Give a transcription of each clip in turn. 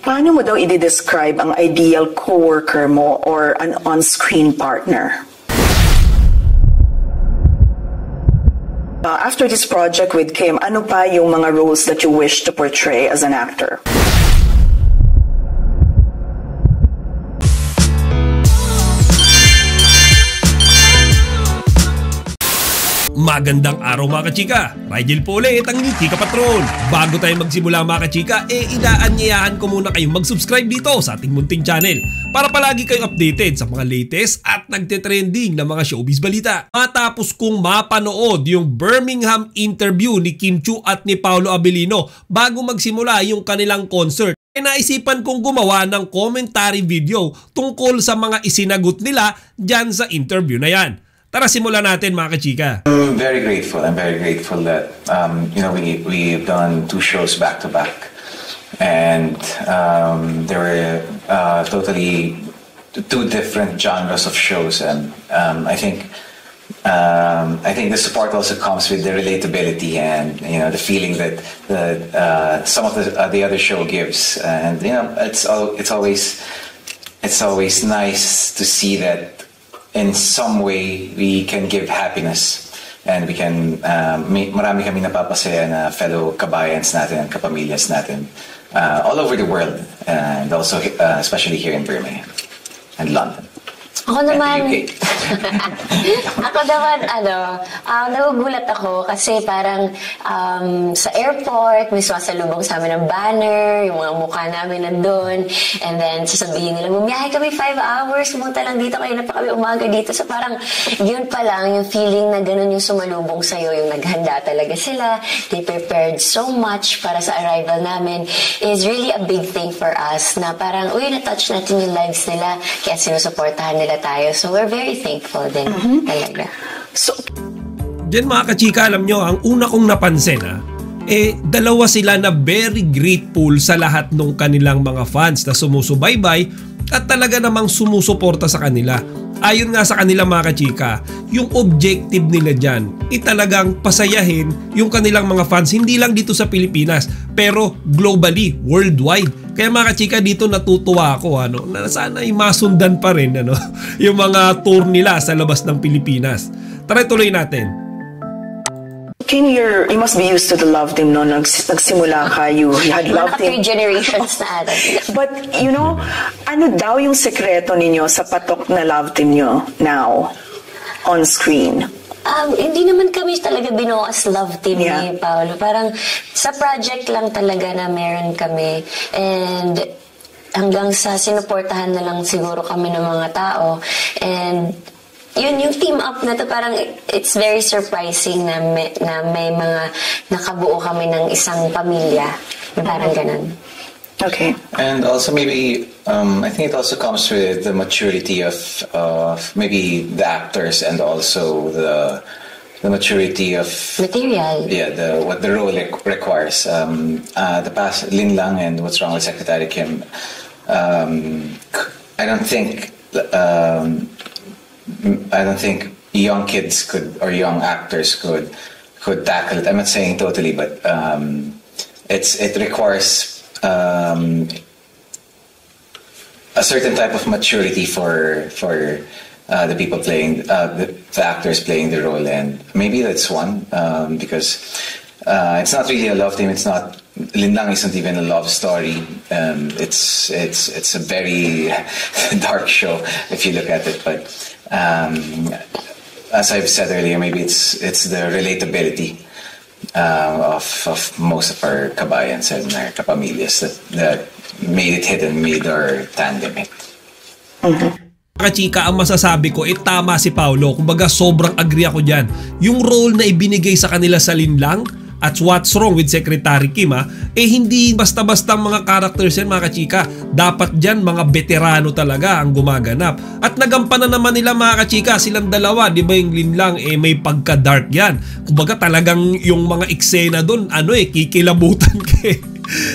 Paano mo daw i-describe ang ideal co-worker mo or an on-screen partner? After this project with Kim, ano pa yung mga roles that you wish to portray as an actor? Magandang araw mga kachika! Rigel po ulit ang inyong Chika Patrol. Bago tayo magsimula mga kachika, inaanyayahan ko muna kayong mag-subscribe dito sa ating munting channel para palagi kayong updated sa mga latest at nagte-trending na mga showbiz balita. Matapos kong mapanood yung Birmingham interview ni Kim Chiu at ni Paolo Abilino bago magsimula yung kanilang concert, naisipan kong gumawa ng commentary video tungkol sa mga isinagot nila dyan sa interview na yan. Tara, simulan natin mga kachika. I'm very grateful. I'm very grateful that we've done 2 shows back to back, and there were totally 2 different genres of shows, and I think the support also comes with the relatability and the feeling that some of the other show gives, and it's always nice to see that in some way we can give happiness and we can marami kami napapasaya na fellow kabayans natin, kapamilyas natin all over the world, and also especially here in Birmingham and London. Ako naman, nagugulat ako kasi parang sa airport, may sumasalubong sa amin ng banner, yung mga mukha namin nandun, and then sasabihin nila, bumiyahe kami 5 hours, pumunta lang dito, kayo na pa kami umaga dito. So parang yun pa lang, yung feeling na ganun yung sumalubong sa'yo, yung naghanda talaga sila, they prepared so much para sa arrival namin, is really a big thing for us, na parang, na-touch natin yung lives nila, kaya sinusuportahan nila tayo. So we're very thankful din talaga. So, Diyan mga kachika, alam nyo, ang una kong napansin dalawa sila na very grateful sa lahat ng kanilang mga fans na sumusubaybay at talaga namang sumusuporta sa kanila. Ayon nga sa kanila mga kachika, yung objective nila dyan talagang pasayahin yung kanilang mga fans, hindi lang dito sa Pilipinas pero globally, worldwide. Kaya mga kachika, dito natutuwa ako na sana ay masundan pa rin yung mga tour nila sa labas ng Pilipinas. Tara, tuloy natin. Kim, you must be used to the love team, no? Nagsimula ka, you had love team. 3 generations na ata. But, ano daw yung sekreto ninyo sa patok na love team nyo now, on screen? Hindi naman kami talaga binuo as love team ni Paolo. Parang sa project lang talaga na meron kami. And hanggang sa sinuportahan na lang siguro kami ng mga tao. And yun, yung team up na to, parang it's very surprising na may mga nakabuo kami ng isang pamilya. Parang ganun. Okay. And also maybe I think it also comes with the maturity of maybe the actors, and also the maturity of material. Yeah, what the role requires. The past Lin Lang and What's Wrong with Secretary Kim. I don't think young kids could, or young actors could tackle it. I'm not saying totally, but it requires a certain type of maturity for the people playing the actors playing the role, and maybe that's one because it's not really a love team. It's not. Lin Lang isn't even a love story. It's a very dark show if you look at it, but. As I've said earlier, maybe it's the relatability of most of our kabayans and our kapamilyas that made it hit and made our tandem hit. Kachika, ang masasabi ko, tama si Paolo. Kumbaga, sobrang agree ako dyan. Yung role na ibinigay sa kanila sa Lin Lang at What's Wrong with Secretary Kim, hindi basta-basta mga characters yan mga kachika. Dapat dyan mga veterano talaga ang gumaganap. At nagampanan naman nila mga kachika, silang dalawa, di ba yung Lin Lang, may pagka-dark yan. Kumbaga talagang yung mga eksena doon, kikilabutan ka.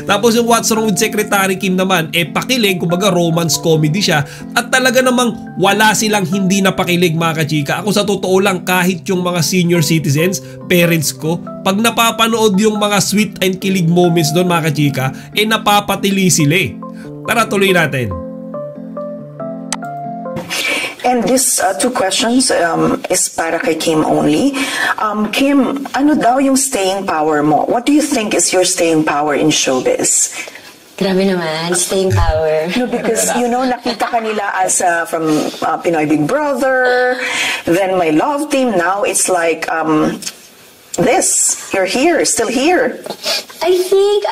Tapos yung What's Wrong with Secretary Kim naman, pakilig, kumbaga romance comedy siya. At talaga namang wala silang hindi napakilig mga kachika. Ako sa totoo lang, kahit yung mga senior citizens, parents ko, pag napapanood yung mga sweet and kilig moments doon mga kachika, napapatili sila Tara, tuloy natin. And these two questions is para kay Kim only. Kim, ano daw yung staying power mo? What do you think is your staying power in showbiz? Grabe naman, staying power. No, because, nakita ka nila as from Pinoy Big Brother, then my love team, now it's like, you're here, still here. I think,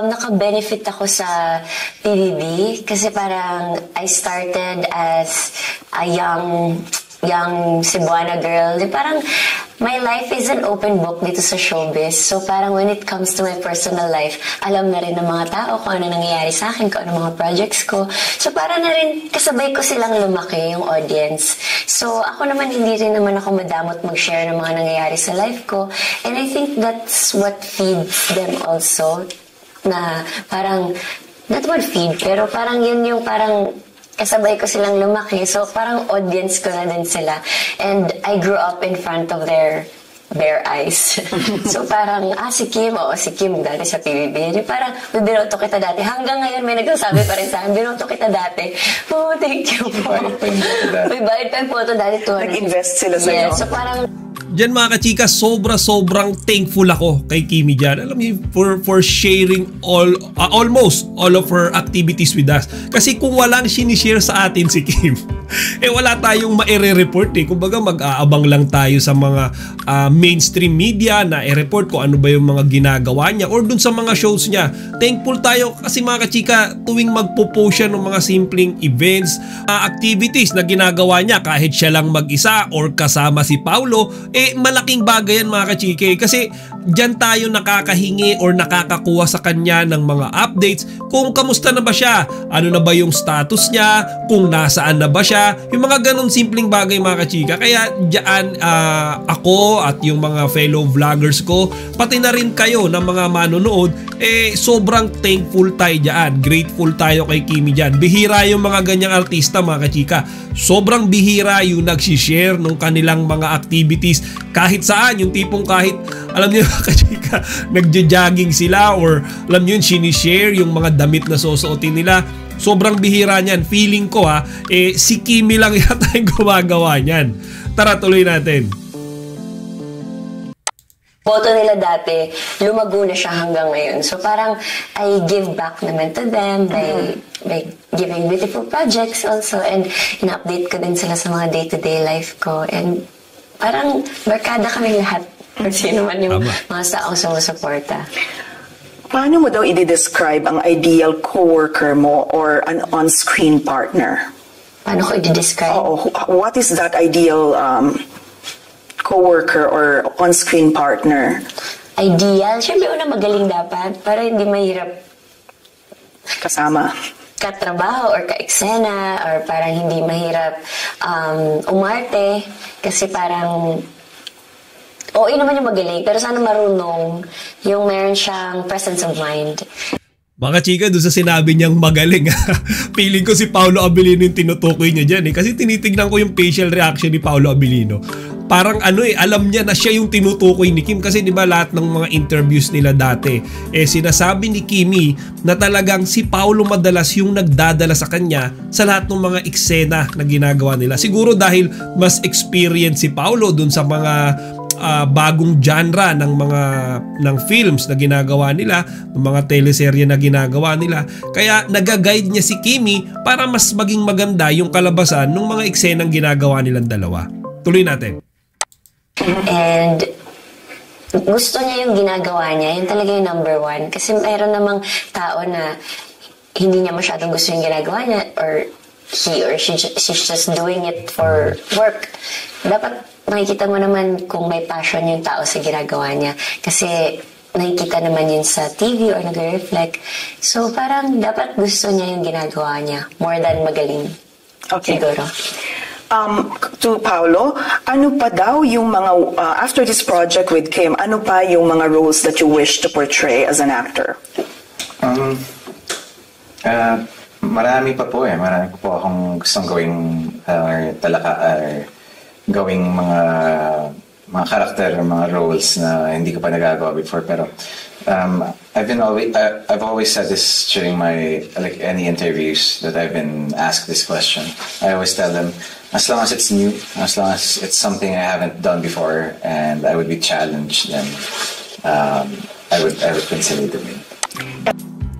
naka-benefit ako sa PBB kasi parang I started as a young Cebuana girl. Parang my life is an open book dito sa showbiz. So parang when it comes to my personal life, alam na rin ng mga tao kung ano nangyayari sa akin, kung ano mga projects ko. So parang na rin kasabay ko silang lumaki yung audience. So ako naman hindi rin naman ako madamot mag-share ng mga nangyayari sa life ko. And I think that's what feeds them also. Na parang, not what feed, pero parang yun yung parang kasabay ko silang lumaki. So, parang audience ko na din sila. And I grew up in front of their bare eyes. So, parang, si Kim dati sa PBB. Parang, binoto kita dati. Hanggang ngayon, may nagsasabi pa rin sa akin, binoto kita dati. Oh, thank you for may bayad pa yung photo dati. Nag-invest sila sa'yo. So, parang, Diyan mga kachika, sobrang thankful ako kay Kimi dyan. Alam niyo, for sharing almost all of her activities with us. Kasi kung walang sinishare sa atin si Kim, wala tayong maire-report eh. Kumbaga mag-aabang lang tayo sa mga mainstream media na i-report kung ano ba yung mga ginagawa niya or dun sa mga shows niya. Thankful tayo kasi mga kachika, tuwing magpo-post siya ng mga simpleng events, activities na ginagawa niya kahit siya lang mag-isa or kasama si Paulo, malaking bagay yan mga kachike kasi dyan tayo nakakahingi or nakakakuha sa kanya ng mga updates kung kamusta na ba siya, ano na ba yung status niya, kung nasaan na ba siya, yung mga ganun simpleng bagay mga kachika. Kaya dyan ako at yung mga fellow vloggers ko, pati na rin kayo ng mga manonood, sobrang thankful tayo dyan, grateful tayo kay Kimi dyan. Bihira yung mga ganyang artista mga kachika, sobrang bihira yung nagsishare ng kanilang mga activities kahit saan, yung tipong kahit alam niyo kachika, nagja-jogging sila or alam niyo yun, sinishare yung mga damit na susuotin nila. Sobrang bihira niyan. Feeling ko si Kimi lang yata yung gumagawa niyan. Tara, tuloy natin. Boto nila dati, lumago na siya hanggang ngayon. So parang I give back naman to them by giving beautiful projects also and in-update ko din sila sa mga day-to-day life ko. And parang barkada kami lahat. Or sino man yung mga taong sumusuporta. Paano mo daw i-describe ang ideal co-worker mo or an on-screen partner? Paano ko i-describe? What is that ideal co-worker or on-screen partner? Ideal? Siyempre una magaling dapat para hindi mahirap kasama. Katrabaho or ka-eksena or parang hindi mahirap umarte kasi parang naman yung magaling pero sana marunong yung meron siyang presence of mind. Mga chika, doon sa sinabi niyang magaling, feeling ko si Paolo Abilino yung tinutukoy niya dyan kasi tinitignan ko yung facial reaction ni Paolo Abilino. Parang alam niya na siya yung tinutukoy ni Kim kasi 'di ba lahat ng mga interviews nila dati sinasabi ni Kimi na talagang si Paulo madalas yung nagdadala sa kanya sa lahat ng mga eksena na ginagawa nila. Siguro dahil mas experience si Paulo dun sa mga bagong genre ng films na ginagawa nila, ng mga teleserye na ginagawa nila. Kaya nag-guide niya si Kimi para mas maging maganda yung kalabasan ng mga eksenang ginagawa nilang dalawa. Tuloy natin. And gusto niya yung ginagawa niya, yun talaga yung number one. Kasi mayroon namang tao na hindi niya masyadong gusto yung ginagawa niya or he or she's just doing it for work. Dapat makikita mo naman kung may passion yung tao sa ginagawa niya. Kasi nakikita naman yun sa TV or nag-reflect. So parang dapat gusto niya yung ginagawa niya more than magaling. Okay. Siguro. To Paulo, ano pa daw yung mga, after this project with Kim, ano pa yung mga roles that you wish to portray as an actor? Marami pa po Marami pa po akong gustong gawing talaka, gawing mga mga character, mga roles na hindi ko pa nagagawa before. Pero I've always said this during my any interviews that I've been asked this question. I always tell them, as long as it's new, as long as it's something I haven't done before, and I would be challenged, then I would consider doing it.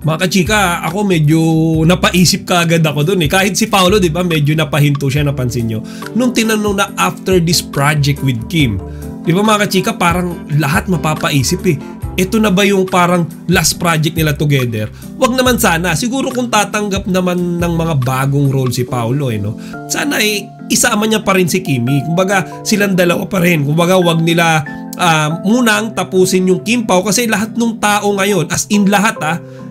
Mga kachika, ako medyo napaisip ka agad ako dun eh. Kahit si Paolo, di ba, medyo napahinto siya, napansin nyo. Nung tinanong na after this project with Kim, di ba mga kachika, parang lahat mapapaisip eh. Ito na ba yung parang last project nila together? Wag naman sana. Siguro kung tatanggap naman ng mga bagong role si Paolo eh, no? Sana eh, isama niya pa rin si Kimi. Kumbaga, silang dalawa pa rin. Kumbaga, wag nila munang tapusin yung Kim Pao kasi lahat ng tao ngayon, as in lahat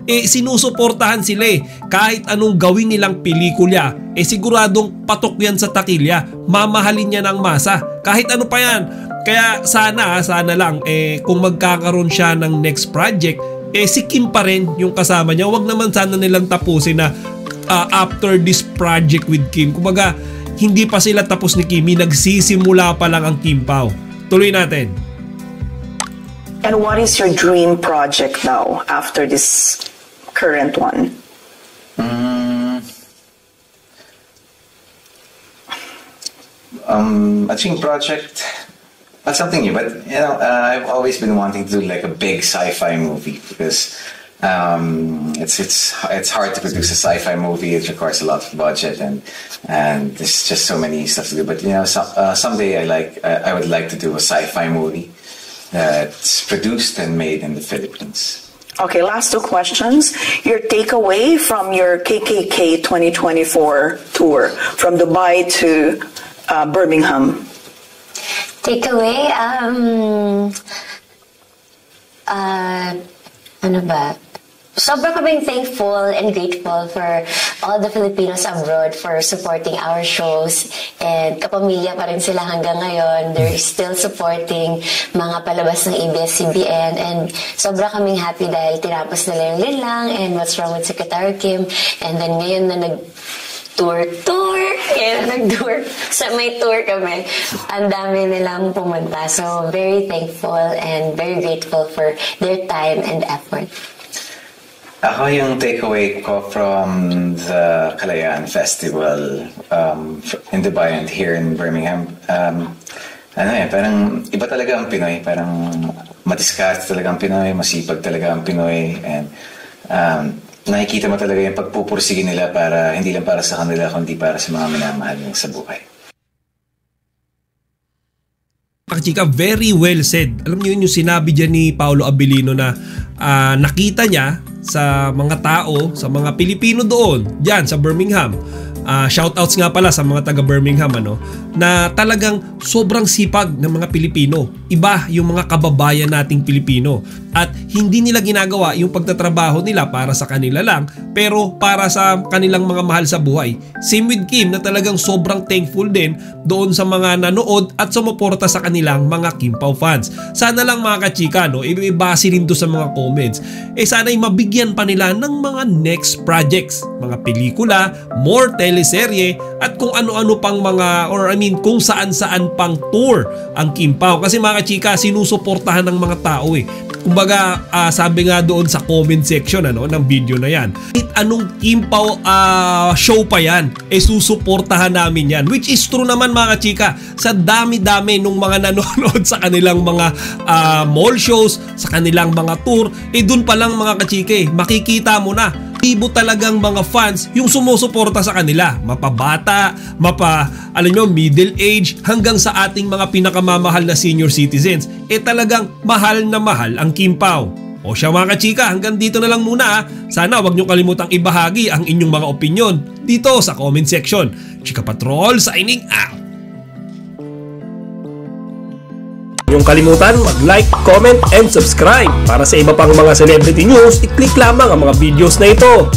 sinusuportahan sila eh. Kahit anong gawin nilang pelikula, siguradong patok yan sa takilya. Mamahalin niya ng masa. Kahit ano pa yan. Kaya sana lang kung magkakaroon siya ng next project, si Kim pa rin yung kasama niya. Wag naman sana nilang tapusin na after this project with Kim. Kumbaga, hindi pa sila tapos ni Kimi, nagsisimula pa lang ang Kim Pao. Tuloy natin. And what is your dream project now after this current one? A dream project, that's something new, but I've always been wanting to do like a big sci-fi movie because it's hard to produce a sci-fi movie. It requires a lot of budget and there's just so many stuff to do. But someday I would like to do a sci-fi movie that's produced and made in the Philippines. Okay, last two questions. Your takeaway from your KKK 2024 tour from Dubai to Birmingham. Takeaway, ano ba? Sobrang kaming thankful and grateful for all the Filipinos abroad for supporting our shows, and kapamilya pa rin sila hanggang ngayon. They're still supporting mga palabas ng ABS-CBN, and sobrang kaming happy dahil tinapos nila yung Linlang and What's Wrong with Secretary Kim, and then ngayon na nag-tour, kaya nag-tour, may tour kami. Ang dami nilang pumunta. So, very thankful and very grateful for their time and effort. Ako yung takeaway ko from the Kalayaan Festival in Dubai and here in Birmingham, parang iba talaga ang Pinoy. Parang matiskarte talaga ang Pinoy, masipag talaga ang Pinoy, and nakikita mo talaga yung pagpupursige nila para hindi lang para sa kanila kundi para sa mga minamahal nila sa buhay. Chika, very well said. Alam niyo yung sinabi dyan ni Paolo Abilino na nakita niya sa mga tao, sa mga Pilipino doon, dyan sa Birmingham. Shoutouts nga pala sa mga taga Birmingham, na talagang sobrang sipag ng mga Pilipino. Iba yung mga kababayan nating Pilipino. At hindi nila ginagawa yung pagtatrabaho nila para sa kanila lang, pero para sa kanilang mga mahal sa buhay. Same with Kim na talagang sobrang thankful din doon sa mga nanood at sumuporta sa kanilang mga Kim Pao fans. Sana lang mga kachika, ibase rin doon sa mga comments. Sana'y mabigyan pa nila ng mga next projects, mga pelikula, more teleserye, at kung ano-ano pang mga, kung saan-saan pang tour ang Kim Pao. Kasi mga kachika, sinusuportahan ng mga tao Kumbaga, sabi nga doon sa comment section ng video na yan, anong Kim Pao show pa yan, susuportahan namin yan. Which is true naman mga kachika, sa dami-dami nung mga nanonood sa kanilang mga mall shows, sa kanilang mga tour, dun pa lang mga kachika, makikita mo na ibo talagang mga fans yung sumusuporta sa kanila. Mapabata, middle age, hanggang sa ating mga pinakamamahal na senior citizens. Talagang mahal na mahal ang Kim Pao. O siya mga kachika, hanggang dito na lang muna. Sana wag nyo kalimutang ibahagi ang inyong mga opinion dito sa comment section. Chika Patrol signing out. Huwag niyong kalimutan mag-like, comment, and subscribe. Para sa iba pang mga celebrity news, i-click lamang ang mga videos na ito.